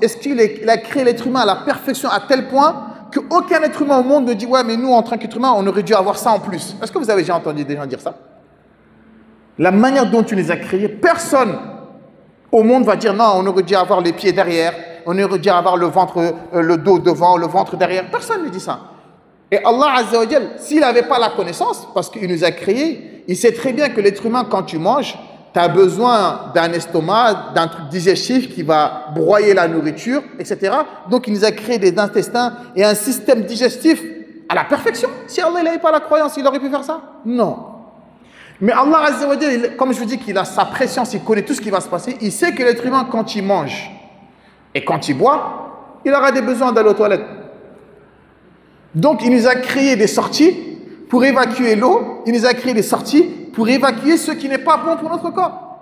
est-ce qu'il a créé l'être humain à la perfection à tel point qu'aucun être humain au monde ne dit « Ouais, mais nous, en tant qu'être humain, on aurait dû avoir ça en plus ». Est-ce que vous avez déjà entendu des gens dire ça? La manière dont tu les as créés, personne au monde va dire « Non, on aurait dû avoir les pieds derrière, on aurait dû avoir le ventre, le dos devant, le ventre derrière ». Personne ne dit ça. Et Allah Azza wa Jal, s'il n'avait pas la connaissance, parce qu'il nous a créés, il sait très bien que l'être humain, quand tu manges, tu as besoin d'un estomac, d'un truc digestif qui va broyer la nourriture, etc. Donc il nous a créé des intestins et un système digestif à la perfection. Si Allah n'avait pas la croyance, il aurait pu faire ça? Non. Mais Allah Azza wa Jal, comme je vous dis qu'il a sa préscience, il connaît tout ce qui va se passer, il sait que l'être humain, quand il mange et quand il boit, il aura des besoins d'aller aux toilettes. Donc il nous a créé des sorties pour évacuer l'eau, il nous a créé des sorties pour évacuer ce qui n'est pas bon pour notre corps.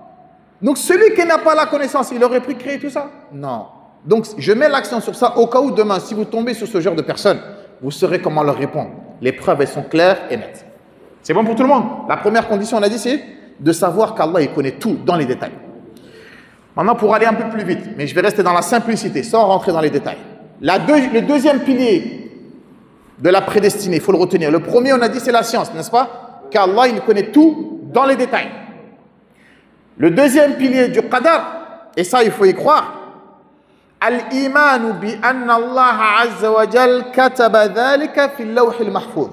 Donc celui qui n'a pas la connaissance, il aurait pu créer tout ça? Non. Donc je mets l'accent sur ça au cas où demain, si vous tombez sur ce genre de personnes, vous saurez comment leur répondre. Les preuves, elles sont claires et nettes. C'est bon pour tout le monde? La première condition, on a dit, c'est de savoir qu'Allah, il connaît tout dans les détails. Maintenant, pour aller un peu plus vite, mais je vais rester dans la simplicité, sans rentrer dans les détails. Le deuxième pilier de la prédestinée, il faut le retenir. Le premier, on a dit, c'est la science, n'est-ce pas? Qu'Allah, il connaît tout dans les détails. Le deuxième pilier du qadar, et ça, il faut y croire, al-imanu bi anna Allah azza wa jal kataba dhalika fi al-lawh al-mahfouz.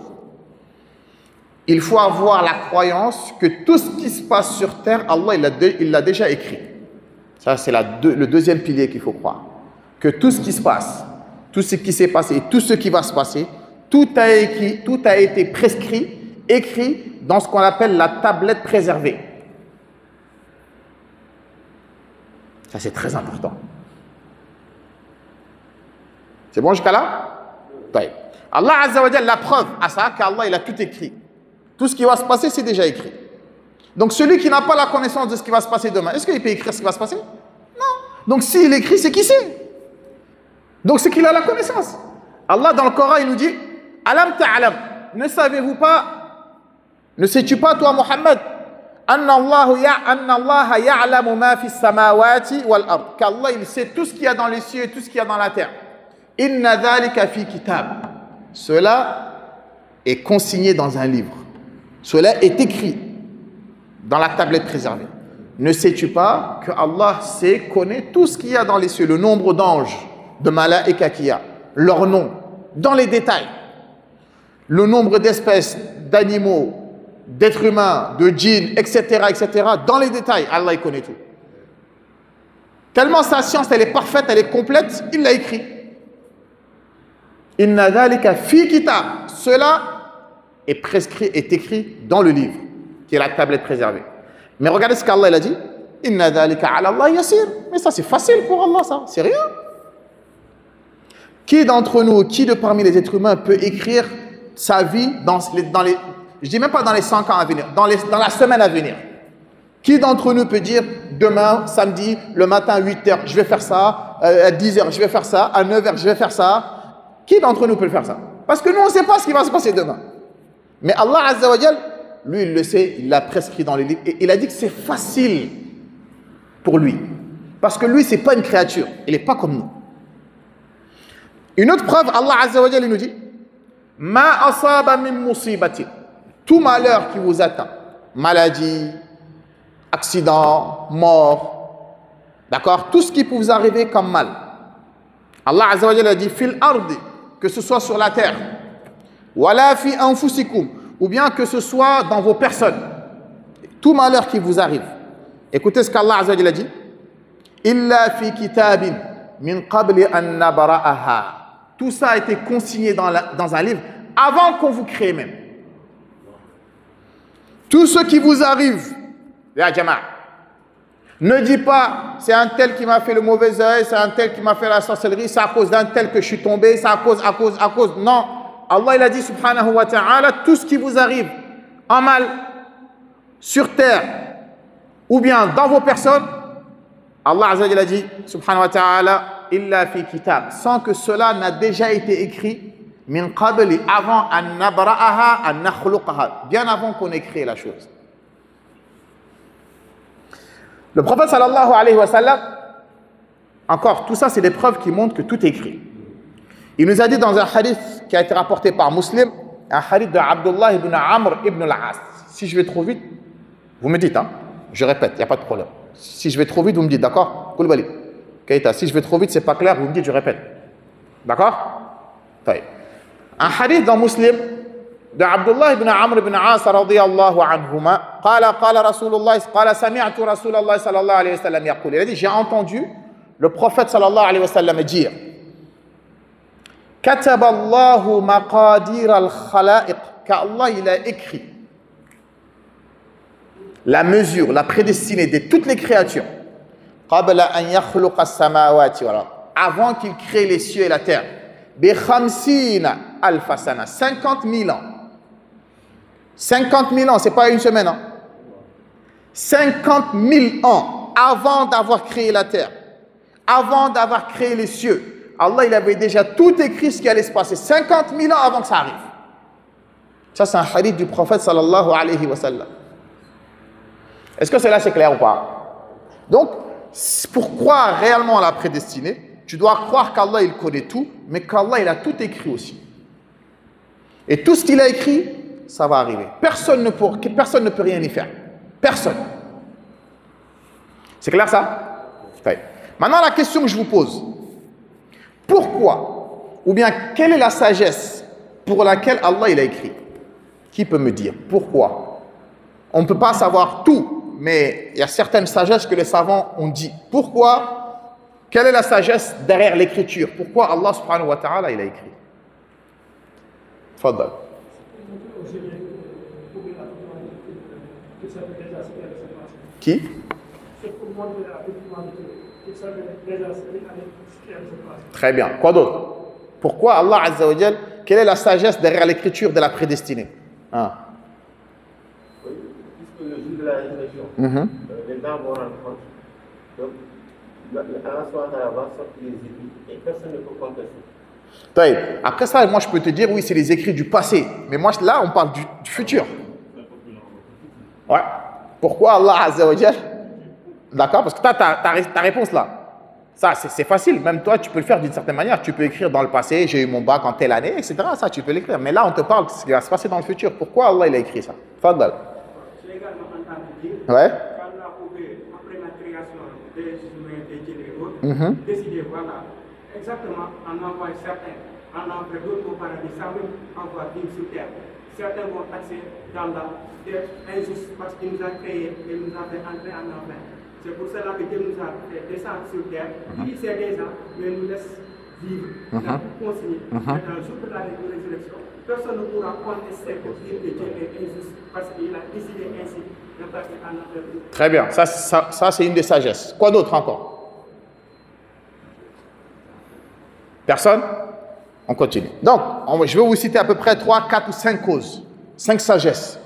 Il faut avoir la croyance que tout ce qui se passe sur terre, Allah, il l'a déjà écrit. Ça, c'est le deuxième pilier qu'il faut croire. Que tout ce qui se passe, tout ce qui s'est passé, tout ce qui va se passer, tout a été prescrit, écrit dans ce qu'on appelle la tablette préservée. Ça, c'est très important. C'est bon jusqu'à là? Oui. Allah Azza wa Jalla, la preuve à ça, qu'Allah, il a tout écrit. Tout ce qui va se passer, c'est déjà écrit. Donc, celui qui n'a pas la connaissance de ce qui va se passer demain, est-ce qu'il peut écrire ce qui va se passer? Non. Donc, s'il écrit, c'est qu'il sait. Donc, c'est qu'il a la connaissance. Allah, dans le Coran, il nous dit Alam ta'alam, ne savez-vous pas, ne sais-tu pas, toi, Muhammad, Anna Allah ya'lamu ma fi samawati wal ard, qu'Allah, il sait tout ce qu'il y a dans les cieux et tout ce qu'il y a dans la terre. Inna dhalika fi kitab. Cela est consigné dans un livre. Cela est écrit dans la tablette préservée. Ne sais-tu pas que Allah sait, connaît tout ce qu'il y a dans les cieux, le nombre d'anges, de malaïka qu'il y a, leur nom, dans les détails, le nombre d'espèces, d'animaux, d'êtres humains, de djinns, etc., dans les détails, Allah il connaît tout. Tellement sa science, elle est parfaite, elle est complète, il l'a écrit. Inna dhalika fi kitab. Cela est prescrit, est écrit dans le livre, qui est la tablette préservée. Mais regardez ce qu'Allah a dit. Inna dhalika ala Allah yasir. Mais ça, c'est facile pour Allah, ça. C'est rien. Qui d'entre nous, qui de parmi les êtres humains peut écrire sa vie dans les je dis même pas dans les 5 ans à venir, dans la semaine à venir? Qui d'entre nous peut dire demain, samedi, le matin à 8h, je vais faire ça, à 10h, je vais faire ça, à 9h, je vais faire ça? Qui d'entre nous peut le faire ça? Parce que nous, on ne sait pas ce qui va se passer demain. Mais Allah Azza wa Jal, lui, il le sait, il l'a prescrit dans les livres. Et il a dit que c'est facile pour lui. Parce que lui, ce n'est pas une créature. Il n'est pas comme nous. Une autre preuve, Allah Azza wa Jal, il nous dit Ma asaba min musibati. Tout malheur qui vous atteint, maladie, accident, mort, d'accord? Tout ce qui peut vous arriver comme mal. Allah Azza wa Jal a dit Fil ardi, que ce soit sur la terre, wala fi anfusikum, ou bien que ce soit dans vos personnes. Tout malheur qui vous arrive. Écoutez ce qu'Allah Azza wa Jal a dit Illa fi kitabin min qabli an nabra'aha. Tout ça a été consigné dans un livre avant qu'on vous crée même. Tout ce qui vous arrive, ya Jama'a, ne dis pas, c'est un tel qui m'a fait le mauvais œil, c'est un tel qui m'a fait la sorcellerie, c'est à cause d'un tel que je suis tombé, c'est à cause. Non. Allah, il a dit, subhanahu wa ta'ala, tout ce qui vous arrive en mal, sur terre, ou bien dans vos personnes, Allah Azza wa Jalla a dit, subhanahu wa ta'ala, illa fi kitab, sans que cela n'a déjà été écrit, min qabli, avant an nabra'aha, an nakhluqaha, bien avant qu'on ait créé la chose. Le prophète sallallahu alayhi wa sallam, Encore, tout ça, c'est des preuves qui montrent que tout est écrit. Il nous a dit dans un hadith qui a été rapporté par Muslim, un hadith de Abdullah ibn Amr ibn al-As. Si je vais trop vite, vous me dites, hein? Je répète, il n'y a pas de problème. Si je vais trop vite, vous me dites, d'accord? Koulibaly. Keita, si je vais trop vite, c'est pas clair, vous me dites, je répète. D'accord? Un hadith dans Muslim de Abdullah ibn Amr ibn As radiyallahu anhuma, قال رسول الله قال سمعت رسول الله صلى الله عليه وسلم يقول. Il a dit, j'ai entendu le prophète sallallahu alayhi wa sallam dire, كتب الله مقادير الخلائق, qu'Allah il a écrit la mesure, la prédestinée de toutes les créatures, قبل أن يخلق السماوات والأرض, avant qu'il crée les cieux et la terre, بخمسين ألف سنة, 50 000 ans. 50 000 ans, c'est pas une semaine, hein? 50 000 ans avant d'avoir créé la terre, avant d'avoir créé les cieux, Allah il avait déjà tout écrit ce qui allait se passer 50 000 ans avant que ça arrive. Ça c'est un hadith du prophète sallallahu alayhi wa sallam. Est-ce que cela c'est clair ou pas? Donc, pour croire réellement à la prédestinée, tu dois croire qu'Allah il connaît tout, mais qu'Allah il a tout écrit aussi. Et tout ce qu'il a écrit, ça va arriver. Personne ne peut rien y faire. Personne. C'est clair ça? Okay. Maintenant la question que je vous pose, pourquoi, ou bien quelle est la sagesse pour laquelle Allah il a écrit? Qui peut me dire pourquoi? On ne peut pas savoir tout, mais il y a certaines sagesses que les savants ont dit. Pourquoi? Quelle est la sagesse derrière l'écriture? Pourquoi Allah subhanahu wa ta'ala il a écrit? Fadal. Qui? Très bien. Quoi d'autre? Pourquoi Allah Azza wa Jal, quelle est la sagesse derrière l'écriture de la prédestinée? Oui, puisque le jour de la résurrection, les gens vont rendre compte. Donc, Allah va sortir les écrits et personne ne peut contester. Après ça, moi je peux te dire, oui, c'est les écrits du passé. Mais moi, là, on parle du futur. Ouais. Pourquoi Allah Azza wa Jal? D'accord? Parce que tu as ta réponse là. Ça, c'est facile. Même toi, tu peux le faire d'une certaine manière. Tu peux écrire dans le passé, j'ai eu mon bac en telle année, etc. Ça, tu peux l'écrire. Mais là, on te parle de ce qui va se passer dans le futur. Pourquoi Allah il a écrit ça? Fadal. J'ai également entendu dire ouais. qu'Allah pouvait, après la création des humains, des djinns et autres, décider, voilà, exactement, en envoyant certains, en envoyant d'autres au paradis, sans même avoir vivre sur terre. Certains vont passer dans la terre injuste parce qu'il nous a créés et nous a fait entrer en enfer. C'est pour cela que Dieu nous a fait descendre sur terre. Il sait déjà, mais nous laisse vivre. Il a tout consigné. Mais dans le jour de la résurrection, personne ne pourra contester pour dire que Dieu est injuste parce qu'il a décidé ainsi de passer en enfer. Très bien. Ça c'est une des sagesses. Quoi d'autre encore? Personne? On continue. Donc, je vais vous citer à peu près 3, 4 ou 5 causes. 5 sagesses.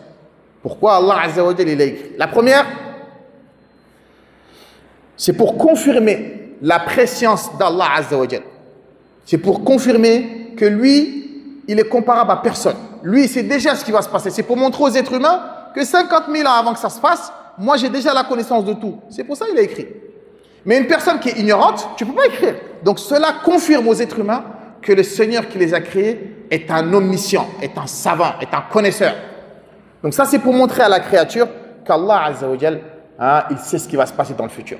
Pourquoi Allah Azza wa Jalla il a écrit? La première, c'est pour confirmer la préscience d'Allah Azza wa Jalla. C'est pour confirmer que lui, il est comparable à personne. Lui, il sait déjà ce qui va se passer. C'est pour montrer aux êtres humains que 50 000 ans avant que ça se passe, moi j'ai déjà la connaissance de tout. C'est pour ça qu'il a écrit. Mais une personne qui est ignorante, tu ne peux pas écrire. Donc cela confirme aux êtres humains que le Seigneur qui les a créés est un omniscient, est un savant, est un connaisseur. Donc ça, c'est pour montrer à la créature qu'Allah Azza wa Jal, il sait ce qui va se passer dans le futur.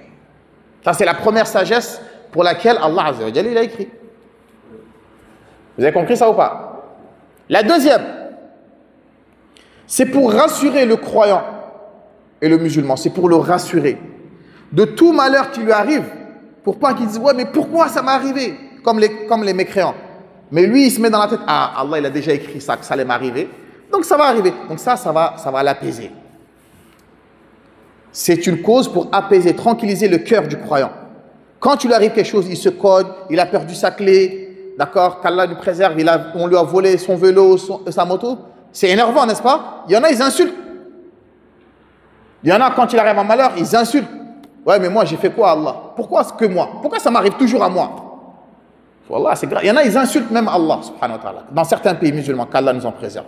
Ça, c'est la première sagesse pour laquelle Allah Azza wa Jal, il a écrit. Vous avez compris ça ou pas? La deuxième, c'est pour rassurer le croyant et le musulman. C'est pour le rassurer de tout malheur qui lui arrive, pour pas qu'il dise, ouais, mais pourquoi ça m'est arrivé? Comme les mécréants. Mais lui, il se met dans la tête, ah, Allah, il a déjà écrit ça, que ça allait m'arriver. Donc ça va arriver. Donc ça va l'apaiser. C'est une cause pour apaiser, tranquilliser le cœur du croyant. Quand il lui arrive quelque chose, il se cogne, il a perdu sa clé, d'accord, qu'Allah nous préserve, on lui a volé son vélo, sa moto. C'est énervant, n'est-ce pas? Il y en a, ils insultent. Il y en a, quand il arrive un malheur, ils insultent. Ouais, mais moi, j'ai fait quoi à Allah? Pourquoi que moi? Pourquoi ça m'arrive toujours à moi? Wallah, c'est grave. Il y en a, ils insultent même Allah, subhanahu wa ta'ala. Dans certains pays musulmans, qu'Allah nous en préserve.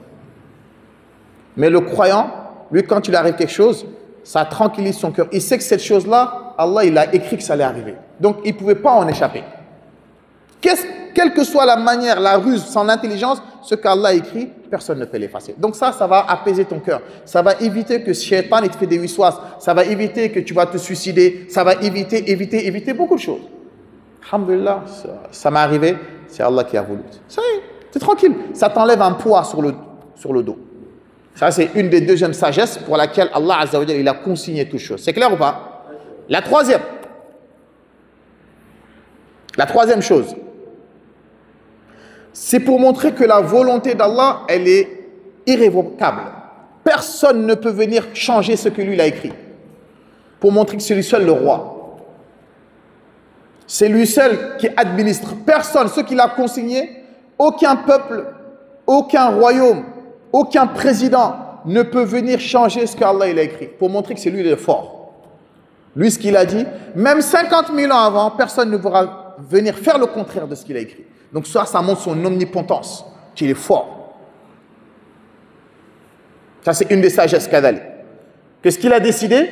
Mais le croyant, lui, quand il arrive quelque chose, ça tranquillise son cœur. Il sait que cette chose-là, Allah, il a écrit que ça allait arriver. Donc, il ne pouvait pas en échapper. Quelle que soit la manière, la ruse, son intelligence, ce qu'Allah écrit, personne ne peut l'effacer. Donc ça va apaiser ton cœur. Ça va éviter que Shaitan il te fait des wiswas. Ça va éviter que tu vas te suicider. Ça va éviter beaucoup de choses. Alhamdulillah, ça m'est arrivé. C'est Allah qui a voulu. Ça y est, t'es tranquille. Ça t'enlève un poids sur le dos. Ça, c'est une des deuxièmes sagesses pour laquelle Allah Azza wa Jalla, il a consigné toutes choses. C'est clair ou pas? La troisième chose, c'est pour montrer que la volonté d'Allah, elle est irrévocable. Personne ne peut venir changer ce que lui il a écrit. Pour montrer que c'est lui seul le roi. C'est lui seul qui administre. Personne, ce qu'il a consigné, aucun peuple, aucun royaume, aucun président ne peut venir changer ce qu'Allah il a écrit. Pour montrer que c'est lui le fort. Lui, ce qu'il a dit, même 50 000 ans avant, personne ne pourra venir faire le contraire de ce qu'il a écrit. Donc ça montre son omnipotence, qu'il est fort. Ça, c'est une des sagesses qu'Adal. Que ce qu'il a décidé,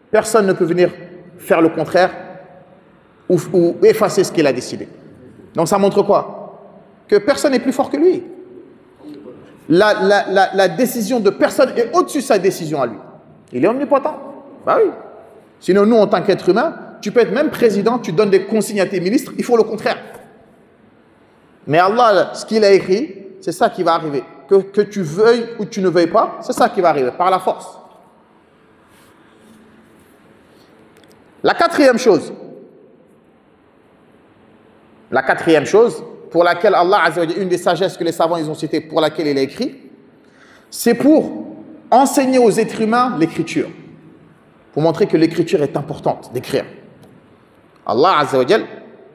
personne ne peut venir faire le contraire ou effacer ce qu'il a décidé. Donc ça montre quoi? Que personne n'est plus fort que lui. La décision de personne est au-dessus de sa décision à lui. Il est omnipotent. Bah oui. Sinon, nous, en tant qu'être humain, tu peux être même président, tu donnes des consignes à tes ministres, il faut le contraire. Mais Allah, ce qu'il a écrit, c'est ça qui va arriver. Que tu veuilles ou tu ne veuilles pas, c'est ça qui va arriver, par la force. La quatrième chose pour laquelle Allah Azza wa Jalla, une des sagesses que les savants ils ont citées, pour laquelle il a écrit, c'est pour enseigner aux êtres humains l'écriture. Pour montrer que l'écriture est importante, d'écrire. Allah Azza wa Jalla,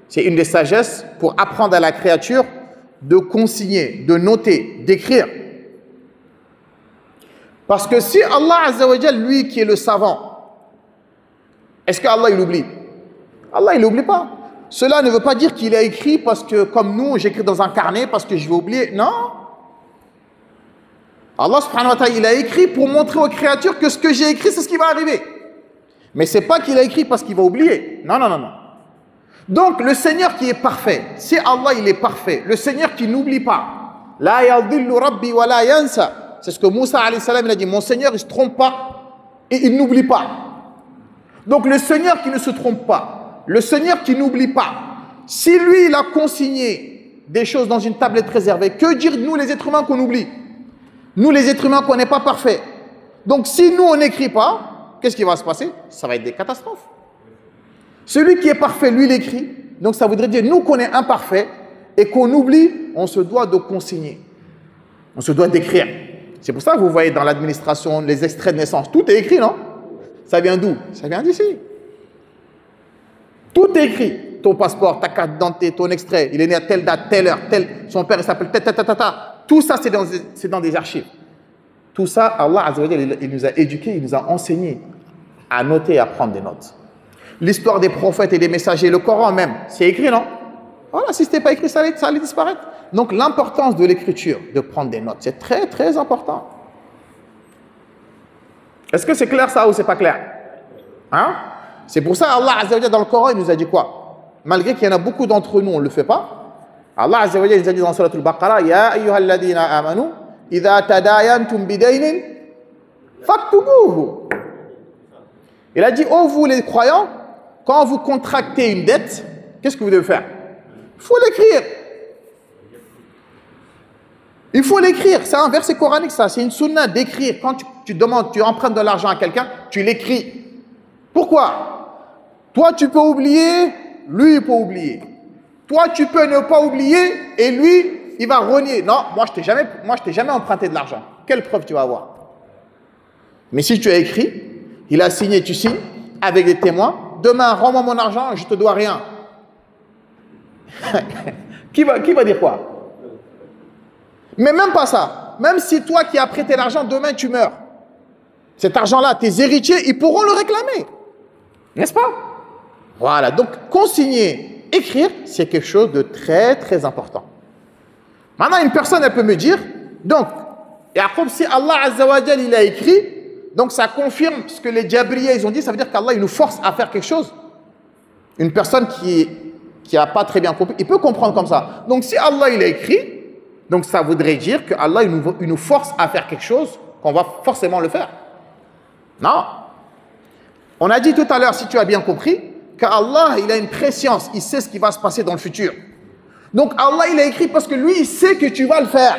c'est une des sagesses pour apprendre à la créature de consigner, de noter, d'écrire. Parce que si Allah Azza wa Jalla, lui qui est le savant, est-ce qu'Allah il oublie? Allah il n'oublie pas. Cela ne veut pas dire qu'il a écrit parce que comme nous, j'écris dans un carnet parce que je vais oublier. Non. Allah subhanahu wa ta'ala, il a écrit pour montrer aux créatures que ce que j'ai écrit, c'est ce qui va arriver. Mais ce n'est pas qu'il a écrit parce qu'il va oublier. Non. Donc, le Seigneur qui est parfait, si Allah il est parfait, le Seigneur qui n'oublie pas, la yadillu rabbi wa la yansa, c'est ce que Moussa alayhi salam il a dit, mon Seigneur il ne se trompe pas et il n'oublie pas. Donc, le Seigneur qui ne se trompe pas, le Seigneur qui n'oublie pas, si lui il a consigné des choses dans une tablette réservée, que dire nous les êtres humains qu'on oublie? Nous les êtres humains qu'on n'est pas parfaits. Donc, si nous on n'écrit pas, qu'est-ce qui va se passer? Ça va être des catastrophes. Celui qui est parfait, lui, il écrit. Donc, ça voudrait dire, nous qu'on est imparfaits et qu'on oublie, on se doit de consigner. On se doit d'écrire. C'est pour ça que vous voyez dans l'administration, les extraits de naissance, tout est écrit, non? Ça vient d'où? Ça vient d'ici. Tout est écrit. Ton passeport, ta carte d'identité, ton extrait, il est né à telle date, telle heure, son père, il s'appelle ta. Tout ça, c'est dans des archives. Tout ça, Allah Azza wa Jalla, il nous a éduqués, il nous a enseigné à noter et à prendre des notes. L'histoire des prophètes et des messagers, le Coran même, c'est écrit, non? Voilà, si ce n'était pas écrit, ça allait disparaître. Donc, l'importance de l'écriture, de prendre des notes, c'est très, très important. Est-ce que c'est clair ça ou c'est pas clair? Hein? C'est pour ça Allah Azza wa Jalla, dans le Coran, il nous a dit quoi? Malgré qu'il y en a beaucoup d'entre nous, on ne le fait pas. Allah Azza wa Jalla, il nous a dit dans Surah Al-Baqarah, Ya ayyuhalladhina amanu, idha tadayantum bidaynin, faktubuhu. Il a dit, oh vous les croyants, quand vous contractez une dette, qu'est-ce que vous devez faire? Il faut l'écrire. Il faut l'écrire. C'est un verset coranique, ça. C'est une sunna d'écrire. Quand tu demandes, tu empruntes de l'argent à quelqu'un, tu l'écris. Pourquoi? Toi, tu peux oublier, lui, il peut oublier. Toi, tu peux ne pas oublier et lui, il va renier. Non, moi, je t'ai jamais emprunté de l'argent. Quelle preuve tu vas avoir? Mais si tu as écrit, il a signé, tu signes, avec des témoins. Demain, rends-moi mon argent, je ne te dois rien. Qui va dire quoi? Mais même pas ça. Même si toi qui as prêté l'argent, demain tu meurs. Cet argent-là, tes héritiers, ils pourront le réclamer. N'est-ce pas? Voilà. Donc, consigner, écrire, c'est quelque chose de très, très important. Maintenant, une personne, elle peut me dire, donc, Yaqub, si Allah Azza wa Jalla, il a écrit, donc ça confirme ce que les Jabriya, ils ont dit, ça veut dire qu'Allah, il nous force à faire quelque chose. Une personne qui n'a pas très bien compris, il peut comprendre comme ça. Donc si Allah il a écrit, donc ça voudrait dire que Allah il nous force à faire quelque chose, qu'on va forcément le faire. Non. On a dit tout à l'heure, si tu as bien compris, qu'Allah il a une préscience, il sait ce qui va se passer dans le futur. Donc Allah il a écrit parce que lui il sait que tu vas le faire.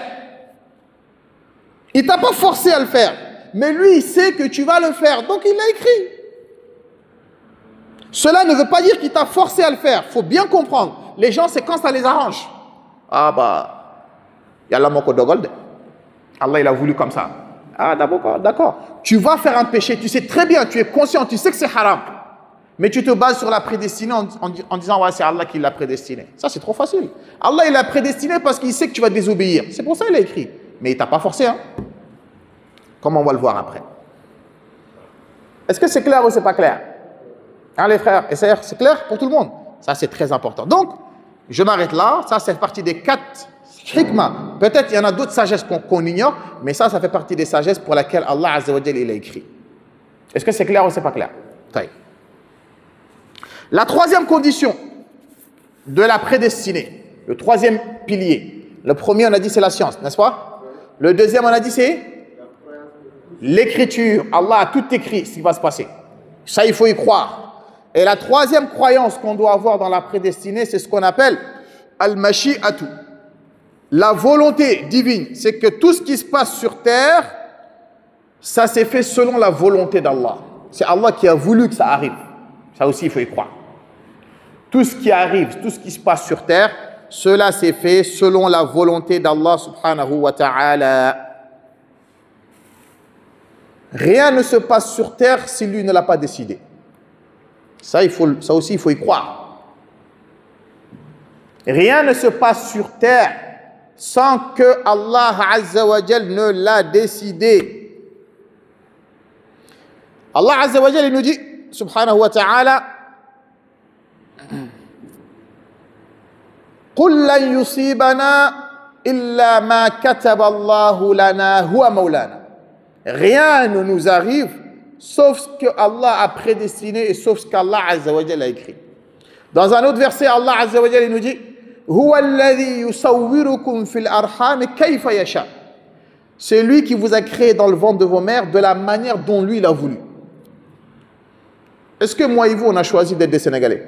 Il t'a pas forcé à le faire, mais lui il sait que tu vas le faire, donc il l'a écrit. Cela ne veut pas dire qu'il t'a forcé à le faire. Il faut bien comprendre. Les gens, c'est quand ça les arrange. Ah bah, il y a la moko de gold. Allah, il a voulu comme ça. Ah d'accord. Tu vas faire un péché, tu sais très bien, tu es conscient, tu sais que c'est haram. Mais tu te bases sur la prédestinée en disant, ouais, c'est Allah qui l'a prédestiné. Ça, c'est trop facile. Allah, il l'a prédestiné parce qu'il sait que tu vas désobéir. C'est pour ça qu'il a écrit. Mais il t'a pas forcé, hein. Comme on va le voir après. Est-ce que c'est clair ou c'est pas clair? Hein, les frères et sœurs, c'est clair pour tout le monde? Ça, c'est très important. Donc, je m'arrête là. Ça, c'est partie des 4 hikmah. Peut-être il y en a d'autres sagesses qu'on ignore, mais ça fait partie des sagesses pour lesquelles Allah Azza wa Jalla il a écrit. Est-ce que c'est clair ou c'est pas clair? Taï. La troisième condition de la prédestinée, le troisième pilier. Le premier, on a dit, c'est la science, n'est-ce pas? Le deuxième, on a dit, c'est l'écriture. Allah a tout écrit ce qui va se passer. Ça, il faut y croire. Et la troisième croyance qu'on doit avoir dans la prédestinée, c'est ce qu'on appelle al-mashi'atu. La volonté divine. C'est que tout ce qui se passe sur terre, ça s'est fait selon la volonté d'Allah. C'est Allah qui a voulu que ça arrive. Ça aussi, il faut y croire. Tout ce qui arrive, tout ce qui se passe sur terre, cela s'est fait selon la volonté d'Allah subhanahu wa ta'ala. Rien ne se passe sur terre si lui ne l'a pas décidé. Ça aussi, il faut y croire. Rien ne se passe sur terre sans que Allah Azza wa Jal ne l'a décidé. Allah Azza wa Jal nous dit, subhanahu wa ta'ala, قُلْ لَنْ يُصِيبَنَا إِلَّا مَا كَتَبَ اللَّهُ لَنَا هُوَ مَوْلَانَا. Rien ne nous arrive sauf ce que Allah a prédestiné et sauf ce qu'Allah Azza wa Jalla a écrit. Dans un autre verset, Allah Azza wa Jalla nous dit هُوَ الَّذِي يُصَوِّرُكُمْ فِي الْأَرْحَامِ كَيْفَ يَشَاءُ. C'est lui qui vous a créé dans le ventre de vos mères de la manière dont lui il a voulu. Est-ce que moi et vous on a choisi d'être des Sénégalais?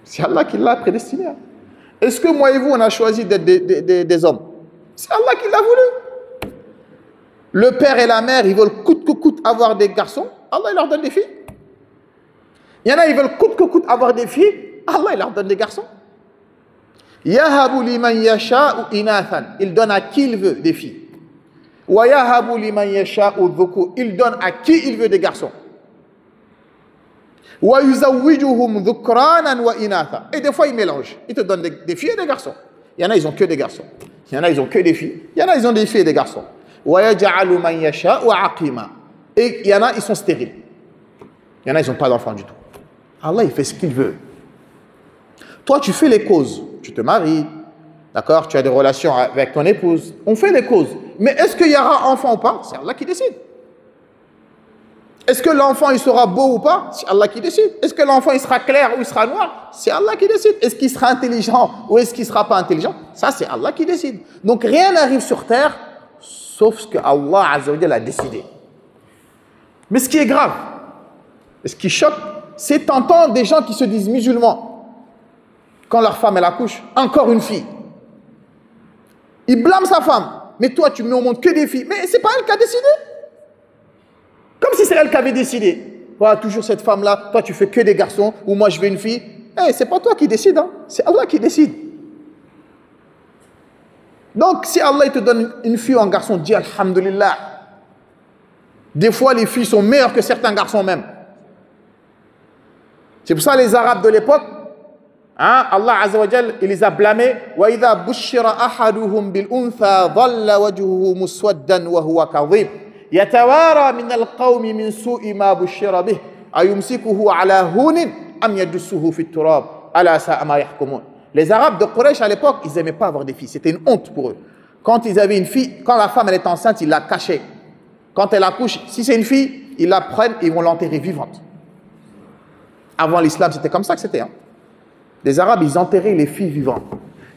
C'est Allah qui l'a prédestiné. Est-ce que moi et vous on a choisi d'être des hommes? C'est Allah qui l'a voulu. Le père et la mère, ils veulent coûte que coûte avoir des garçons. Allah, il leur donne des filles. Il y en a, ils veulent coûte que coûte avoir des filles. Allah, il leur donne des garçons. Yahabu liman yasha'u inathan. Il donne à qui il veut des filles. Wa yahabu liman yasha'u dhukur. Il donne à qui il veut des garçons. Wa yuzawwijuhum dhukranan wa inatha. Et des fois, il mélange. Il te donne des filles et des garçons. Il y en a, ils ont que des garçons. Il y en a, ils ont que des filles. Il y en a, ils ont des filles et des garçons. Et il y en a, ils sont stériles. Il y en a, ils n'ont pas d'enfants du tout. Allah, il fait ce qu'il veut. Toi, tu fais les causes. Tu te maries, d'accord? Tu as des relations avec ton épouse. On fait les causes. Mais est-ce qu'il y aura enfant ou pas? C'est Allah qui décide. Est-ce que l'enfant, il sera beau ou pas? C'est Allah qui décide. Est-ce que l'enfant, il sera clair ou il sera noir? C'est Allah qui décide. Est-ce qu'il sera intelligent ou est-ce qu'il ne sera pas intelligent? Ça, c'est Allah qui décide. Donc, rien n'arrive sur terre sauf ce que Allah Azza wa Jalla a décidé. Mais ce qui est grave, et ce qui choque, c'est t'entends des gens qui se disent musulmans, quand leur femme elle accouche, encore une fille. Il blâme sa femme, mais toi tu me montres que des filles. Mais c'est pas elle qui a décidé. Comme si c'est elle qui avait décidé. Voilà, toujours cette femme-là, toi tu fais que des garçons, ou moi je veux une fille. C'est pas toi qui décide, hein. C'est Allah qui décide. Donc, si Allah il te donne une fille ou un garçon, dis Alhamdulillah. Des fois, les filles sont meilleures que certains garçons même. C'est pour ça les Arabes de l'époque, hein, Allah Azza wa Jal, il les a blâmés. وَإِذَا بُشِّرَ أَحَدُهُمْ بِالْأُنْثَى ظَلَّ وَجْهُهُ مُسْوَدًّا وَهُوَ كَظِيمٌ يَتَوَارَى مِنَ الْقَوْمِ مِنْ سُوءِ مَا بُشِّرَ بِهِ أَيُمْسِكُهُ عَلَى هُونٍ أَمْ يَدُسُّهُ فِي التُّرَابِ أَلَا سَاءَ مَا يَحْكُمُونَ. Les Arabes de Quraysh à l'époque, ils n'aimaient pas avoir des filles. C'était une honte pour eux. Quand ils avaient une fille, quand la femme elle est enceinte, ils la cachaient. Quand elle accouche, si c'est une fille, ils la prennent et ils vont l'enterrer vivante. Avant l'islam, c'était comme ça que c'était. Hein. Les Arabes, ils enterraient les filles vivantes.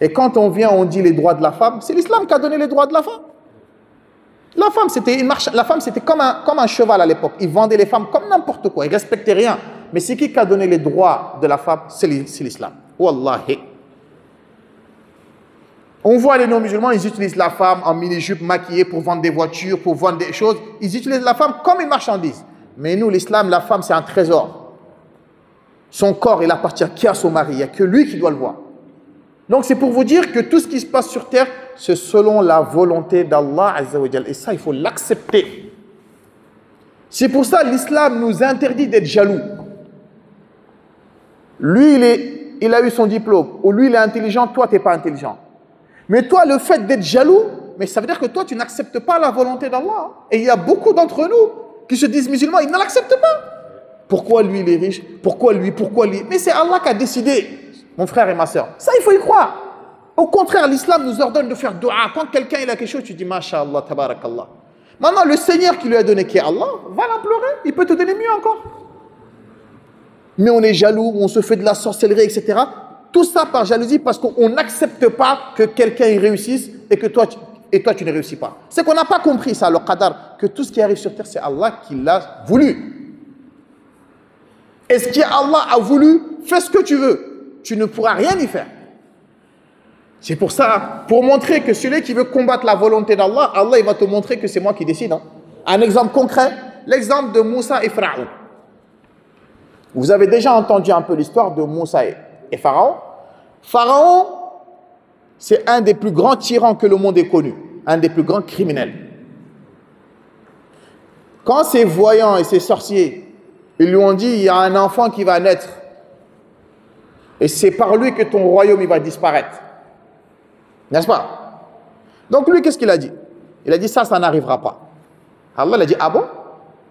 Et quand on vient, on dit les droits de la femme, c'est l'islam qui a donné les droits de la femme. La femme, c'était comme un cheval à l'époque. Ils vendaient les femmes comme n'importe quoi. Ils ne respectaient rien. Mais c'est qui a donné les droits de la femme? C'est l'islam. Wallahi. On voit les non-musulmans, ils utilisent la femme en mini-jupe maquillée pour vendre des voitures, pour vendre des choses. Ils utilisent la femme comme une marchandise. Mais nous, l'islam, la femme, c'est un trésor. Son corps, il appartient qu'à son mari. Il n'y a que lui qui doit le voir. Donc, c'est pour vous dire que tout ce qui se passe sur terre, c'est selon la volonté d'Allah Azza wa Jal. Et ça, il faut l'accepter. C'est pour ça que l'islam nous interdit d'être jaloux. Lui, il a eu son diplôme. Ou lui, il est intelligent, toi, tu n'es pas intelligent. Mais toi, le fait d'être jaloux, mais ça veut dire que toi, tu n'acceptes pas la volonté d'Allah. Et il y a beaucoup d'entre nous qui se disent musulmans, ils ne l'acceptent pas. Pourquoi lui, il est riche? Pourquoi lui? Mais c'est Allah qui a décidé, mon frère et ma soeur. Ça, il faut y croire. Au contraire, l'islam nous ordonne de faire dua. Quand quelqu'un il a quelque chose, tu dis, Masha'Allah, tabarakallah. Maintenant, le Seigneur qui lui a donné, qui est Allah, va l'implorer. Il peut te donner mieux encore. Mais on est jaloux, on se fait de la sorcellerie, etc. Tout ça par jalousie parce qu'on n'accepte pas que quelqu'un y réussisse et que toi, tu ne réussis pas. C'est qu'on n'a pas compris ça, le qadar, que tout ce qui arrive sur terre, c'est Allah qui l'a voulu. Et ce qui Allah a voulu, fais ce que tu veux. Tu ne pourras rien y faire. C'est pour ça, pour montrer que celui qui veut combattre la volonté d'Allah, Allah il va te montrer que c'est moi qui décide. Hein. Un exemple concret, l'exemple de Moussa et Pharaon. Vous avez déjà entendu un peu l'histoire de Moussa et Pharaon. Pharaon, c'est un des plus grands tyrans que le monde ait connu, un des plus grands criminels. Quand ces voyants et ces sorciers, ils lui ont dit, il y a un enfant qui va naître, et c'est par lui que ton royaume il va disparaître. N'est-ce pas? Donc lui, qu'est-ce qu'il a dit? Il a dit, ça n'arrivera pas. Allah a dit, ah bon?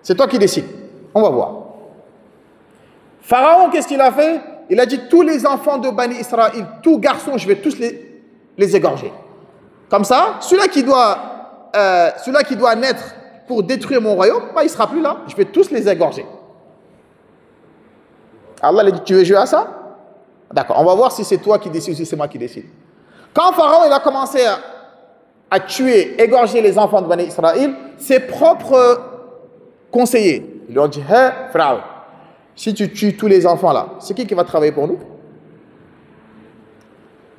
C'est toi qui décides. On va voir. Pharaon, qu'est-ce qu'il a fait? Il a dit, tous les enfants de Bani Israël, tous garçons, je vais tous les égorger. Comme ça, celui-là qui doit naître pour détruire mon royaume, bah, il ne sera plus là. Je vais tous les égorger. Allah a dit, tu veux jouer à ça? D'accord, on va voir si c'est toi qui décides ou si c'est moi qui décide. Quand Pharaon il a commencé à tuer, égorger les enfants de Bani Israël, ses propres conseillers, ils lui ont dit, hé, Pharaon, si tu tues tous les enfants là, c'est qui va travailler pour nous?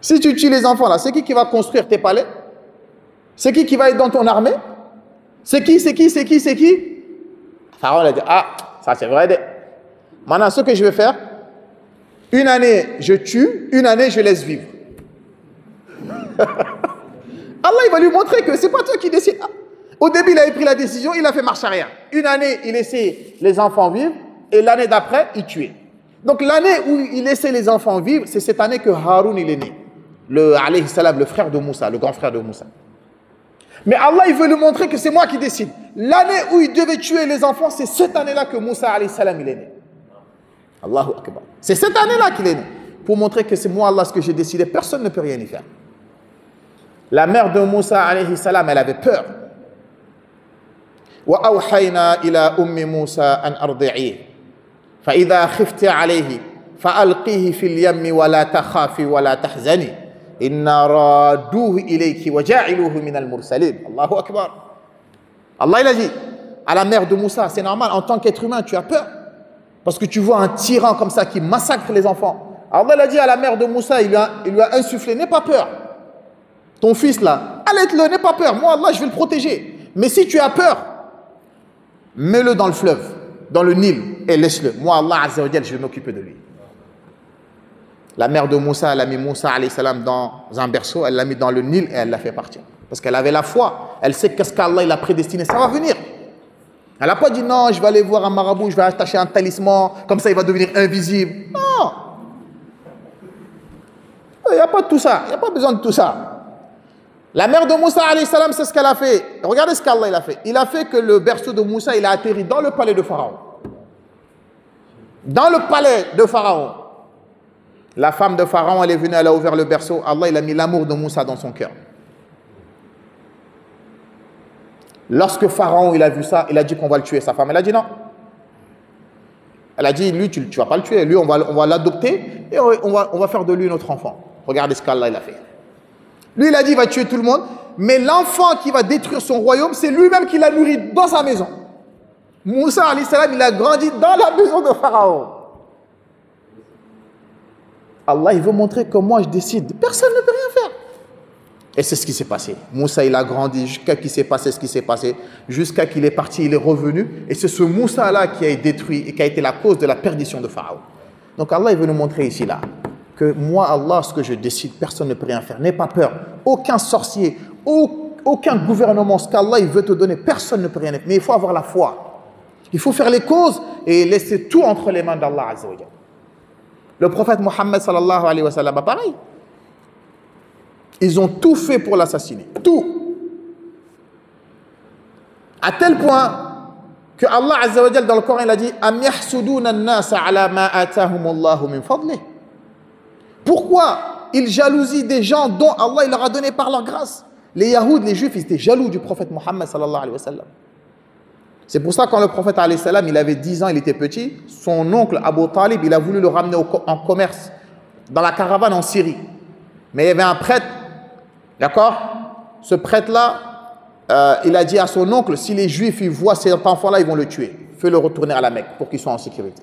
Si tu tues les enfants là, c'est qui va construire tes palais? C'est qui va être dans ton armée? C'est qui? Pharaon a dit, ah, ça c'est vrai. Maintenant, ce que je vais faire, une année je tue, une année je laisse vivre. Allah il va lui montrer que c'est pas toi qui décides. Au début il avait pris la décision, il a fait marche arrière. Une année il laissait les enfants vivre et l'année d'après il tuait. Donc l'année où il laissait les enfants vivre, c'est cette année que Haroun il est né. Alayhi salam, le frère de Moussa, le grand frère de Moussa. Mais Allah il veut lui montrer que c'est moi qui décide. L'année où il devait tuer les enfants, c'est cette année-là que Moussa alayhi salam il est né. Allahu Akbar. C'est cette année-là qu'il est né. Pour montrer que c'est moi Allah ce que j'ai décidé, personne ne peut rien y faire. La mère de Moussa alayhi salam, elle avait peur. Wa awhayna ila ummi Moussa an ardi'i. Fa idha khifti alayhi fa alqihi fil yammi wa la takhafi wa la tahzani. Inna raduhu ilayki wa ja'iluhu min al-mursalin. Allahu Akbar. Allah il a dit à la mère de Moussa, c'est normal, en tant qu'être humain, tu as peur. Parce que tu vois un tyran comme ça qui massacre les enfants. Allah a dit à la mère de Moussa, il lui a insufflé, n'aie pas peur. Ton fils là, allaite-le, n'aie pas peur. Moi, Allah, je vais le protéger. Mais si tu as peur, mets-le dans le fleuve, dans le Nil, et laisse-le. Moi, Allah, Azza wa Jal, je vais m'occuper de lui. La mère de Moussa, elle a mis Moussa, alayhi salam, dans un berceau, elle l'a mis dans le Nil et elle l'a fait partir. Parce qu'elle avait la foi. Elle sait qu'est-ce qu'Allah il a prédestiné, ça va venir. Elle n'a pas dit non, je vais aller voir un marabout, je vais attacher un talisman, comme ça il va devenir invisible. Non. Il n'y a pas de tout ça, il n'y a pas besoin de tout ça. La mère de Moussa, alayhi salam, c'est ce qu'elle a fait. Regardez ce qu'Allah il a fait. Il a fait que le berceau de Moussa, il a atterri dans le palais de Pharaon. Dans le palais de Pharaon. La femme de Pharaon, elle est venue, elle a ouvert le berceau. Allah, il a mis l'amour de Moussa dans son cœur. Lorsque Pharaon, il a vu ça, il a dit qu'on va le tuer. Sa femme, elle a dit non. Elle a dit, lui, tu ne vas pas le tuer. Lui, on va l'adopter et on va faire de lui notre enfant. Regardez ce qu'Allah il a fait. Lui, il a dit, il va tuer tout le monde. Mais l'enfant qui va détruire son royaume, c'est lui-même qui l'a nourri dans sa maison. Moussa, alayhi salam, il a grandi dans la maison de Pharaon. Allah, il veut montrer que moi, je décide. Personne ne peut rien faire. Et c'est ce qui s'est passé. Moussa, il a grandi jusqu'à qu'il s'est passé ce qui s'est passé, jusqu'à qu'il est parti, il est revenu. Et c'est ce Moussa-là qui a été détruit et qui a été la cause de la perdition de Pharaon. Donc Allah, il veut nous montrer ici, là, que moi, Allah, ce que je décide, personne ne peut rien faire. N'aie pas peur. Aucun sorcier, aucun gouvernement, ce qu'Allah, il veut te donner, personne ne peut rien faire. Mais il faut avoir la foi. Il faut faire les causes et laisser tout entre les mains d'Allah Azza wa Jalla. Le prophète Mohammed sallallahu alayhi wa sallam, pareil. Ils ont tout fait pour l'assassiner. Tout. À tel point que Allah Azza wa Jalla dans le Coran, il a dit Am yahsuduna an-nasa ala ma atahumullahu min fadlih. Pourquoi ils jalousient des gens dont Allah il leur a donné par leur grâce? Les Yahoud, les Juifs, ils étaient jaloux du prophète Mohammed sallallahu alayhi wa sallam. C'est pour ça quand le prophète alayhi salam, il avait 10 ans, il était petit, son oncle Abu Talib, il a voulu le ramener en commerce dans la caravane en Syrie. Mais il y avait un prêtre, d'accord? Ce prêtre-là, il a dit à son oncle, si les Juifs ils voient cet enfant-là, ils vont le tuer. Fais-le retourner à la Mecque pour qu'il soit en sécurité.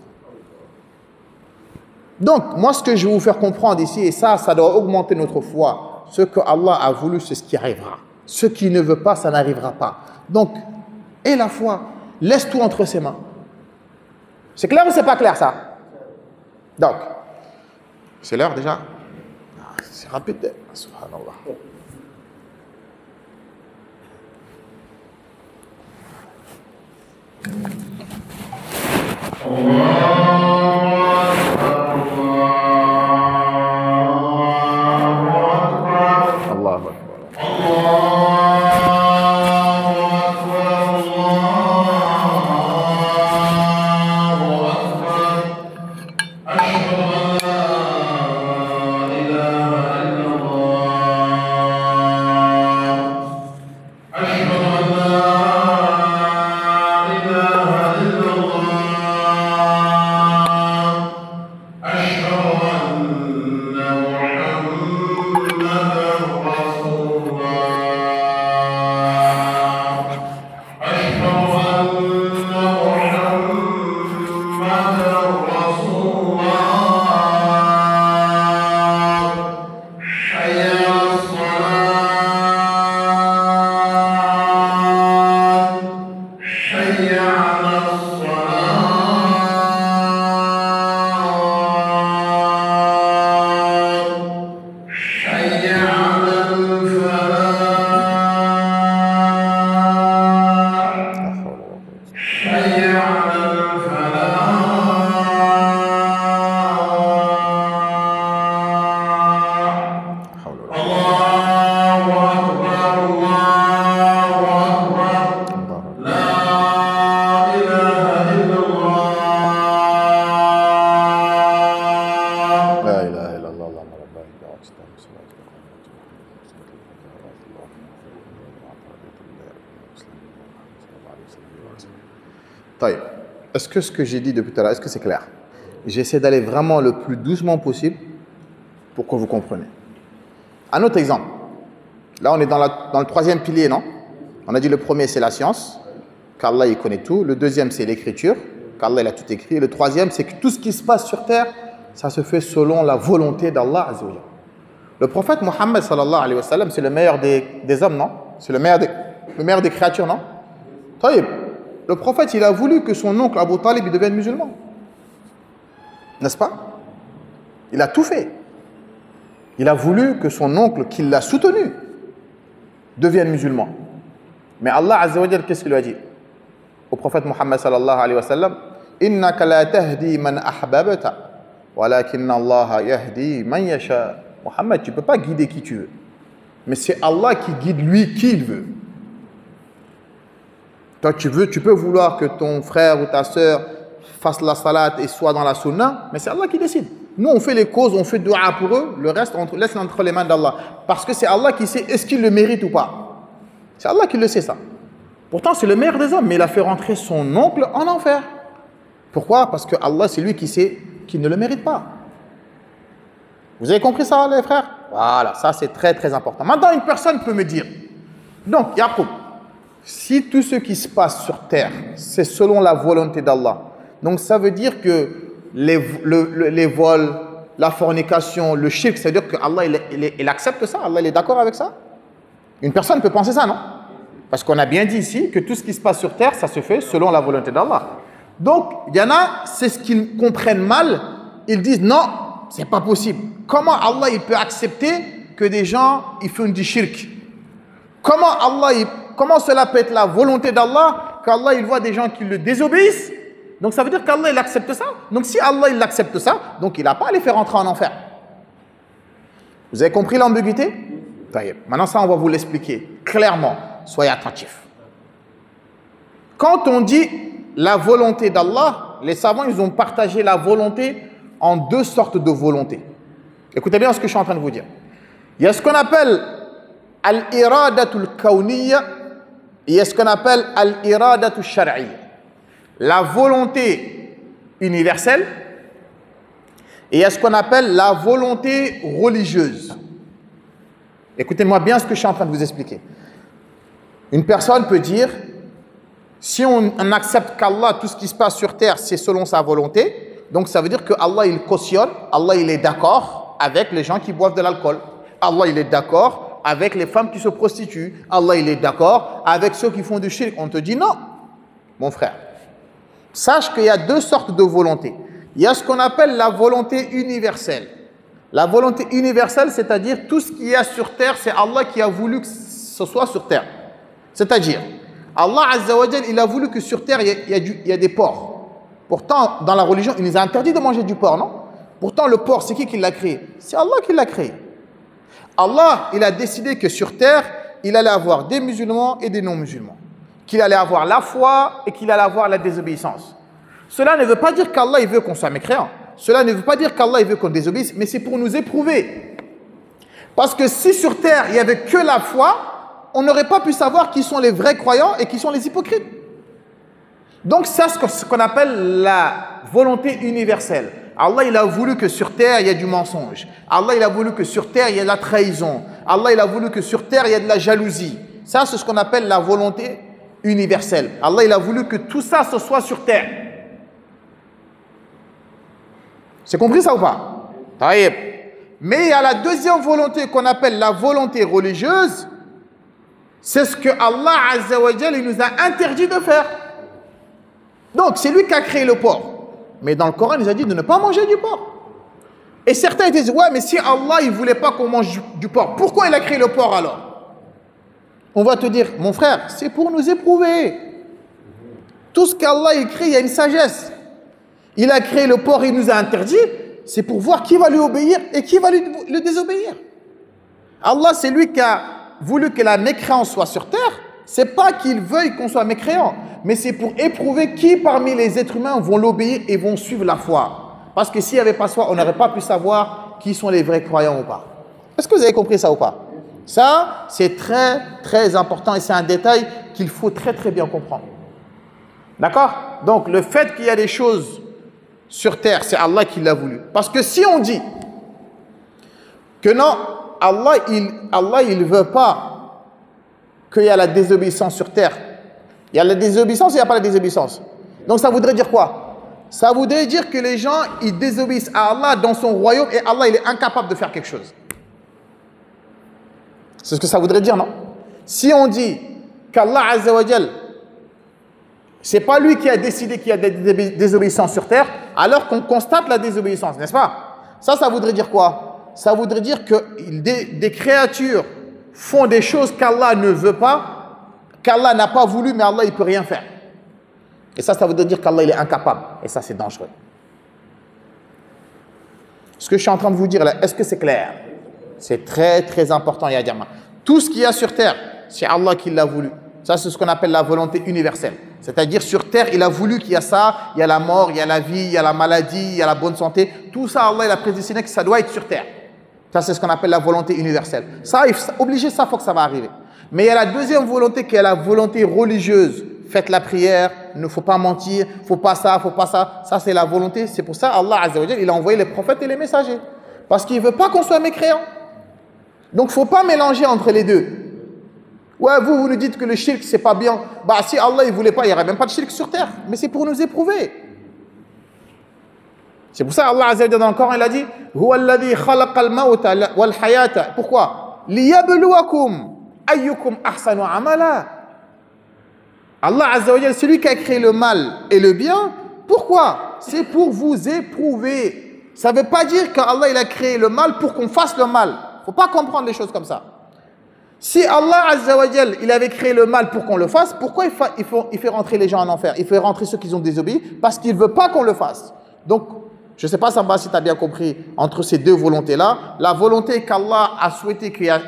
Donc, moi, ce que je vais vous faire comprendre ici, et ça doit augmenter notre foi. Ce que Allah a voulu, c'est ce qui arrivera. Ce qui ne veut pas, ça n'arrivera pas. Donc, et la foi, laisse tout entre ses mains. C'est clair ou c'est pas clair, ça? Donc, c'est l'heure déjà? C'est rapide. Subhanallah. Allahu Akbar. Est-ce que ce que j'ai dit depuis tout à l'heure, est-ce que c'est clair? J'essaie d'aller vraiment le plus doucement possible pour que vous compreniez. Un autre exemple. Là, on est dans le troisième pilier, non? On a dit le premier, c'est la science, qu'Allah, il connaît tout. Le deuxième, c'est l'écriture, qu'Allah, il a tout écrit. Et le troisième, c'est que tout ce qui se passe sur terre, ça se fait selon la volonté d'Allah Azza wa Jalla. Le prophète Mohammed sallallahu alayhi wa sallam, c'est le meilleur des hommes, non? C'est le meilleur des créatures, non? Taïb. Le prophète, il a voulu que son oncle Abu Talib devienne musulman. N'est-ce pas? Il a tout fait. Il a voulu que son oncle, qui l'a soutenu, devienne musulman. Mais Allah Azza wa Jalla, qu'est-ce qu'il lui a dit au prophète Mohammed sallallahu alayhi wa sallam? Innaka la tahdi man ahbabta, walakinna Allah yahdi man yasha. Mohammed, tu ne peux pas guider qui tu veux. Mais c'est Allah qui guide lui qui il veut. Toi, tu peux vouloir que ton frère ou ta sœur fasse la salat et soit dans la sunna, mais c'est Allah qui décide. Nous, on fait les causes, on fait dua pour eux, le reste, on laisse entre les mains d'Allah. Parce que c'est Allah qui sait est-ce qu'il le mérite ou pas. C'est Allah qui le sait, ça. Pourtant, c'est le meilleur des hommes, mais il a fait rentrer son oncle en enfer. Pourquoi? Parce que Allah, c'est lui qui sait qu'il ne le mérite pas. Vous avez compris ça, les frères? Voilà, ça c'est très très important. Maintenant, une personne peut me dire, donc, Yaqub, si tout ce qui se passe sur terre, c'est selon la volonté d'Allah, donc ça veut dire que les vols, la fornication, le shirk, ça veut dire qu'Allah, il accepte ça? Allah, il est d'accord avec ça? Une personne peut penser ça, non? Parce qu'on a bien dit ici que tout ce qui se passe sur terre, ça se fait selon la volonté d'Allah. Donc, il y en a, c'est ce qu'ils comprennent mal. Ils disent, non, c'est pas possible. Comment Allah, il peut accepter que des gens, ils font du shirk? Comment cela peut être la volonté d'Allah, qu'Allah, il voit des gens qui le désobéissent? Donc, ça veut dire qu'Allah, il accepte ça. Donc, si Allah, il accepte ça, donc il n'a pas à les faire entrer en enfer. Vous avez compris l'ambiguïté? Maintenant, ça, on va vous l'expliquer clairement. Soyez attentifs. Quand on dit la volonté d'Allah, les savants, ils ont partagé la volonté en deux sortes de volonté. Écoutez bien ce que je suis en train de vous dire. Il y a ce qu'on appelle al-iradatul kawniyya et il y a ce qu'on appelle al-iradatul shar'iyya. La volonté universelle et il y a ce qu'on appelle la volonté religieuse. Écoutez-moi bien ce que je suis en train de vous expliquer. Une personne peut dire, si on accepte qu'Allah, tout ce qui se passe sur terre, c'est selon sa volonté, donc ça veut dire que Allah, il cautionne, Allah, il est d'accord avec les gens qui boivent de l'alcool. Allah, il est d'accord avec les femmes qui se prostituent. Allah, il est d'accord avec ceux qui font du shirk. On te dit non, mon frère. Sache qu'il y a deux sortes de volonté. Il y a ce qu'on appelle la volonté universelle. La volonté universelle, c'est-à-dire tout ce qu'il y a sur terre, c'est Allah qui a voulu que ce soit sur terre. C'est-à-dire, Allah Azza wa Jal, il a voulu que sur terre, il y a des porcs. Pourtant, dans la religion, il nous a interdit de manger du porc, non? Pourtant, le porc, c'est qui l'a créé? C'est Allah qui l'a créé. Allah, il a décidé que sur terre, il allait avoir des musulmans et des non-musulmans. Qu'il allait avoir la foi et qu'il allait avoir la désobéissance. Cela ne veut pas dire qu'Allah, il veut qu'on soit mécréant. Cela ne veut pas dire qu'Allah, il veut qu'on désobéisse, mais c'est pour nous éprouver. Parce que si sur terre, il n'y avait que la foi, on n'aurait pas pu savoir qui sont les vrais croyants et qui sont les hypocrites. Donc, c'est ce qu'on appelle la volonté universelle. Allah, il a voulu que sur terre, il y ait du mensonge. Allah, il a voulu que sur terre, il y ait de la trahison. Allah, il a voulu que sur terre, il y ait de la jalousie. Ça, c'est ce qu'on appelle la volonté universelle. Allah, il a voulu que tout ça, ce soit sur terre. C'est compris ça ou pas? Taïb. Mais il y a la deuxième volonté qu'on appelle la volonté religieuse. C'est ce que Allah Azza wa Jal, il nous a interdit de faire. Donc, c'est lui qui a créé le porc. Mais dans le Coran, il nous a dit de ne pas manger du porc. Et certains disent, ouais, mais si Allah, il ne voulait pas qu'on mange du porc, pourquoi il a créé le porc alors? On va te dire, mon frère, c'est pour nous éprouver. Tout ce qu'Allah il crée, il y a une sagesse. Il a créé le porc, il nous a interdit, c'est pour voir qui va lui obéir et qui va le désobéir. Allah, c'est lui qui a voulu que la mécréance soit sur terre. C'est pas qu'il veuille qu'on soit mécréant, mais c'est pour éprouver qui parmi les êtres humains vont l'obéir et vont suivre la foi. Parce que s'il n'y avait pas foi, on n'aurait pas pu savoir qui sont les vrais croyants ou pas. Est-ce que vous avez compris ça ou pas? Ça, c'est très, très important et c'est un détail qu'il faut très, très bien comprendre. D'accord? Donc, le fait qu'il y a des choses sur terre, c'est Allah qui l'a voulu. Parce que si on dit que non, Allah, il ne veut pas qu'il y a la désobéissance sur terre. Il y a la désobéissance ou il n'y a pas la désobéissance? Donc ça voudrait dire quoi? Ça voudrait dire que les gens, ils désobéissent à Allah dans son royaume et Allah, il est incapable de faire quelque chose. C'est ce que ça voudrait dire, non? Si on dit qu'Allah Azza wa Jal, c'est pas lui qui a décidé qu'il y a des désobéissances sur terre, alors qu'on constate la désobéissance, n'est-ce pas? Ça voudrait dire quoi? Ça voudrait dire que des créatures font des choses qu'Allah ne veut pas, qu'Allah n'a pas voulu, mais Allah, il ne peut rien faire. Et ça voudrait dire qu'Allah, il est incapable. Et ça, c'est dangereux. Ce que je suis en train de vous dire là, est-ce que c'est clair? C'est très, très important, Yadjama. Tout ce qu'il y a sur terre, c'est Allah qui l'a voulu. Ça, c'est ce qu'on appelle la volonté universelle. C'est-à-dire, sur terre, il a voulu qu'il y a ça, il y a la mort, il y a la vie, il y a la maladie, il y a la bonne santé. Tout ça, Allah, il a prédestiné que ça doit être sur terre. Ça, c'est ce qu'on appelle la volonté universelle. Ça, obligé, ça, il faut que ça va arriver. Mais il y a la deuxième volonté qui est la volonté religieuse, faites la prière, il ne faut pas mentir, il ne faut pas ça, il ne faut pas ça. Ça, c'est la volonté. C'est pour ça Allah Azza wa Jal, il a envoyé les prophètes et les messagers. Parce qu'il ne veut pas qu'on soit mécréant. Donc, il ne faut pas mélanger entre les deux. Ouais, vous nous dites que le shirk, c'est pas bien. Bah, si Allah, il ne voulait pas, il n'y aurait même pas de shirk sur terre. Mais c'est pour nous éprouver. C'est pour ça Allah Azza wa Jal dans le Coran, il a dit Huwa alladhi khalaqa al-mawta wal hayata. Pourquoi? Liyabluwakum ayyukum ahsanu amala. Allah Azza wa Jal, celui qui a créé le mal et le bien, pourquoi? C'est pour vous éprouver. Ça ne veut pas dire qu'Allah il a créé le mal pour qu'on fasse le mal. Il ne faut pas comprendre les choses comme ça. Si Allah Azza wa Jal, il avait créé le mal pour qu'on le fasse, pourquoi il fait rentrer les gens en enfer? Il fait rentrer ceux qui ont désobéi parce qu'il ne veut pas qu'on le fasse. Donc, je ne sais pas Samba si tu as bien compris entre ces deux volontés-là. La volonté qu'Allah a souhaité qu'il y a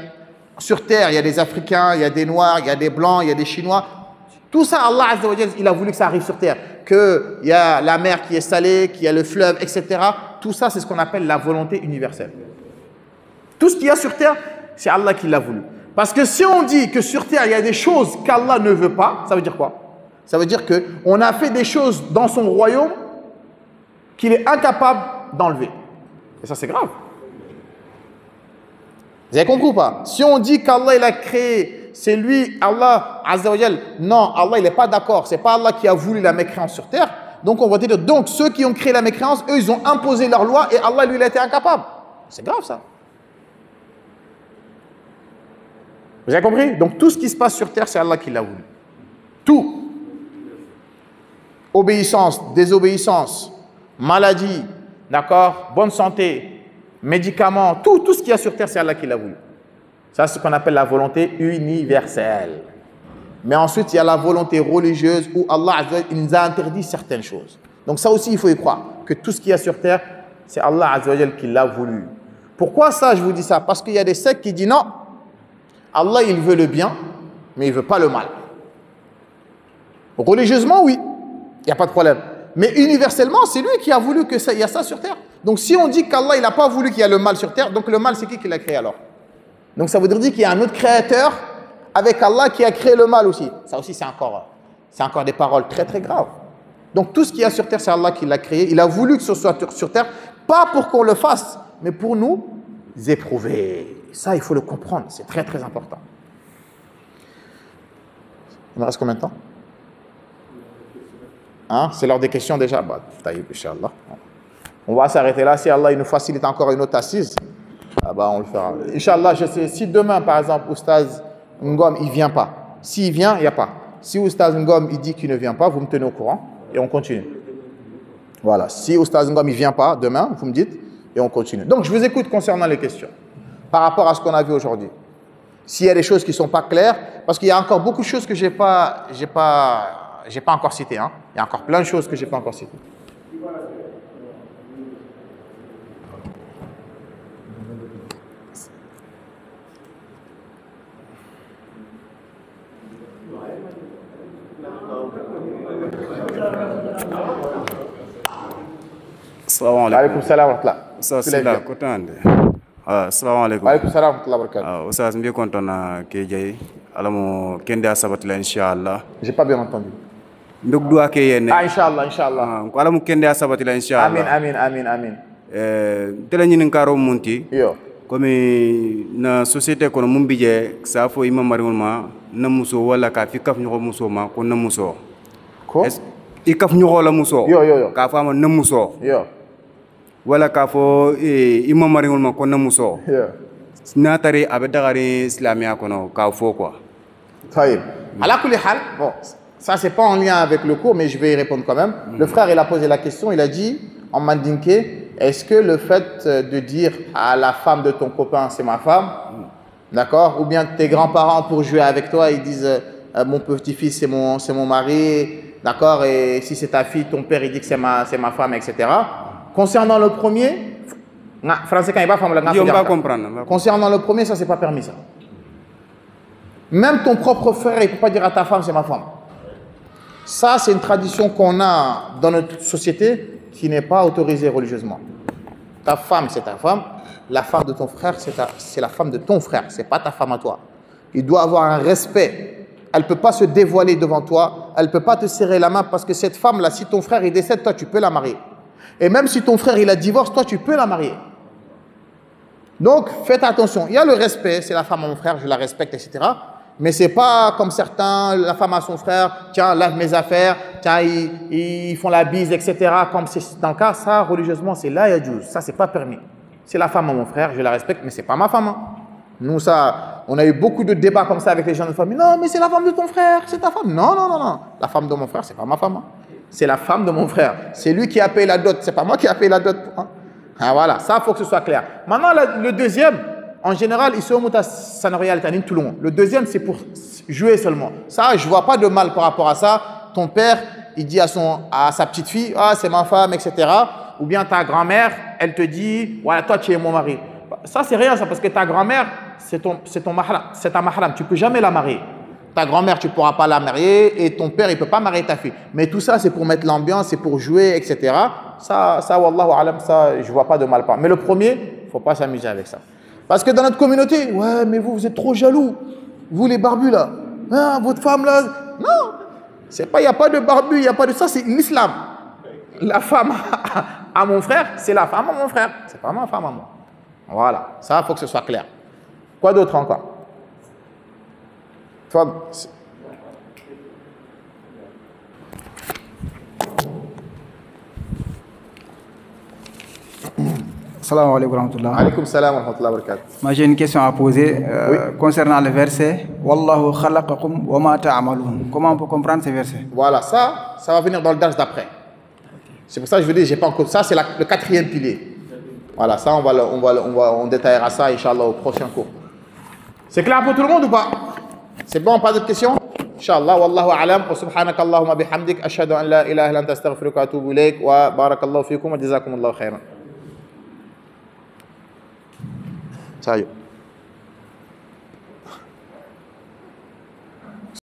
sur terre, il y a des Africains, il y a des Noirs, il y a des Blancs, il y a des Chinois. Tout ça, Allah Azza wa Jal, il a voulu que ça arrive sur terre. Qu'il y a la mer qui est salée, qu'il y a le fleuve, etc. Tout ça, c'est ce qu'on appelle la volonté universelle. Tout ce qu'il y a sur terre, c'est Allah qui l'a voulu. Parce que si on dit que sur terre, il y a des choses qu'Allah ne veut pas, ça veut dire quoi? Ça veut dire qu'on a fait des choses dans son royaume qu'il est incapable d'enlever. Et ça, c'est grave. Vous avez compris ou pas? Si on dit qu'Allah, il a créé, c'est lui, Allah, Azza wa Jal, non, Allah, il n'est pas d'accord. C'est pas Allah qui a voulu la mécréance sur terre. Donc, on va dire, donc, ceux qui ont créé la mécréance, eux, ils ont imposé leur loi et Allah, lui, il a été incapable. C'est grave, ça. Vous avez compris? Donc, tout ce qui se passe sur terre, c'est Allah qui l'a voulu. Tout. Obéissance, désobéissance, maladie, d'accord, bonne santé, médicaments, tout ce qu'il y a sur terre, c'est Allah qui l'a voulu. Ça, c'est ce qu'on appelle la volonté universelle. Mais ensuite, il y a la volonté religieuse où Allah il nous a interdit certaines choses. Donc ça aussi, il faut y croire, que tout ce qu'il y a sur terre, c'est Allah Azza wa Jal qui l'a voulu. Pourquoi ça, je vous dis ça? Parce qu'il y a des sectes qui disent non, Allah, il veut le bien, mais il ne veut pas le mal. Religieusement, oui, il n'y a pas de problème. Mais universellement, c'est lui qui a voulu qu'il y a ça sur terre. Donc si on dit qu'Allah, il n'a pas voulu qu'il y ait le mal sur terre, donc le mal, c'est qui l'a créé alors? Donc ça voudrait dire qu'il y a un autre créateur avec Allah qui a créé le mal aussi. Ça aussi, c'est encore des paroles très très graves. Donc tout ce qu'il y a sur terre, c'est Allah qui l'a créé. Il a voulu que ce soit sur terre, pas pour qu'on le fasse, mais pour nous éprouver. Ça, il faut le comprendre. C'est très très important. Il me reste combien de temps? Hein? C'est l'heure des questions déjà. Bah, taïb, Inch'Allah. On va s'arrêter là. Si Allah il nous facilite encore une autre assise, ah bah, on le fera. Inch'Allah, je sais, si demain, par exemple, Oustaz Ngom, il ne vient pas. S'il vient, il n'y a pas. Si Oustaz Ngom, il dit qu'il ne vient pas, vous me tenez au courant et on continue. Voilà. Si Oustaz Ngom, il ne vient pas demain, vous me dites et on continue. Donc, je vous écoute concernant les questions par rapport à ce qu'on a vu aujourd'hui. S'il y a des choses qui ne sont pas claires, parce qu'il y a encore beaucoup de choses que je n'ai pas encore citées. Hein. Il y a encore plein de choses que je n'ai pas encore citées. Assalamu alaikum salam wa rahmatullah. Ustaz sila kotande. Assalamu alaikum. Wa alaikum salam wa rahmatullah wa barakatuh. Ustaz mbi kontona ke jay alamo kende asabatila inshallah. J'ai pas bien entendu. Mbok dua ke yene. Ah inshallah inshallah. Ko alamo kende asabatila inshallah. Amin. Tele nyinin karo munti. Yo. Comme na société kono mumbije sa fo imam marima na muso wala ka fi kaf ñoko muso ma ko na muso. Ko? Ikaf ñoko la muso. Yo. Ka fama na muso. Yo. Wala ka fo imam marima ma ko na muso. Yo. Natari abe dagari islamia kono ka fo quoi. Taïb. Ala kulli hal, bon, ça c'est pas en lien avec le cours, mais je vais y répondre quand même. Le frère, il a posé la question, il a dit en mandinké, est-ce que le fait de dire à la femme de ton copain, c'est ma femme, d'accord, ou bien tes grands-parents pour jouer avec toi, ils disent mon petit-fils, c'est mon mari, d'accord, et si c'est ta fille, ton père, il dit que c'est ma femme, etc. Concernant le premier, français quand il va comprendre. Concernant le premier, ça c'est pas permis ça. Même ton propre frère, il ne peut pas dire à ta femme, c'est ma femme. Ça, c'est une tradition qu'on a dans notre société qui n'est pas autorisée religieusement. Ta femme, c'est ta femme. La femme de ton frère, c'est la femme de ton frère. Ce n'est pas ta femme à toi. Il doit avoir un respect. Elle ne peut pas se dévoiler devant toi. elle ne peut pas te serrer la main parce que cette femme-là, si ton frère il décède, toi, tu peux la marier. Et même si ton frère il a divorce, toi, tu peux la marier. Donc, faites attention. Il y a le respect, c'est la femme à mon frère, je la respecte, etc. Mais ce n'est pas comme certains, la femme à son frère, tiens, lave mes affaires, tiens, ils font la bise, etc. Comme c'est dans le cas, ça, religieusement, c'est la yajouz. Ça, c'est pas permis. C'est la femme à mon frère, je la respecte, mais c'est pas ma femme. Hein. Nous, ça, on a eu beaucoup de débats comme ça avec les gens de famille. Non, mais c'est la femme de ton frère, c'est ta femme. Non, non, non, non. La femme de mon frère, c'est pas ma femme. Hein. C'est la femme de mon frère. C'est lui qui a payé la dot. C'est pas moi qui a payé la dot. Hein. Ah, voilà, ça, il faut que ce soit clair. Maintenant, le deuxième, en général, ici au Mouta Sanorial Tanin Toulon. Le deuxième, c'est pour jouer seulement. Ça, je ne vois pas de mal par rapport à ça. Ton père, il dit à sa petite fille, ah, c'est ma femme, etc. Ou bien ta grand-mère, elle te dit, voilà, toi, tu es mon mari. Ça, c'est rien, ça, parce que ta grand-mère, c'est ta mahram. Tu ne peux jamais la marier. Ta grand-mère, tu ne pourras pas la marier et ton père, il ne peut pas marier ta fille. Mais tout ça, c'est pour mettre l'ambiance, c'est pour jouer, etc. Ça, wallahu alam, ça, je ne vois pas de mal. Mais le premier, il ne faut pas s'amuser avec ça. Parce que dans notre communauté, ouais, mais vous êtes trop jaloux. Vous, les barbus, là. Hein, votre femme, là. Non. Il n'y a pas de barbu, il n'y a pas de ça, c'est l'islam. La femme à mon frère, c'est la femme à mon frère. C'est pas ma femme à moi. Voilà. Ça, il faut que ce soit clair. Quoi d'autre encore? Salam alaikum wa rahmatullah. Alaykoum salam wa rahmatullah wa barakatuh. Moi j'ai une question à poser Oui. concernant le verset Wallahu khalaqakum wa ma ta'malun. Comment on peut comprendre ce verset? Voilà, ça va venir dans le dars d'après. C'est pour ça que je vous dis, j'ai pas encore. Ça, c'est le quatrième pilier. Voilà, ça, on détaillera ça, Inch'Allah, au prochain cours. C'est clair pour tout le monde ou pas? C'est bon, pas d'autres questions? Inch'Allah, wallahu alam, wa subhanaka Allahumma bihamdik, ashhadu an la ilaha illa anta astaghfiruka wa atubu ilayk, wa barakallahu fikum, wa jazakumullahu khairan. Salut.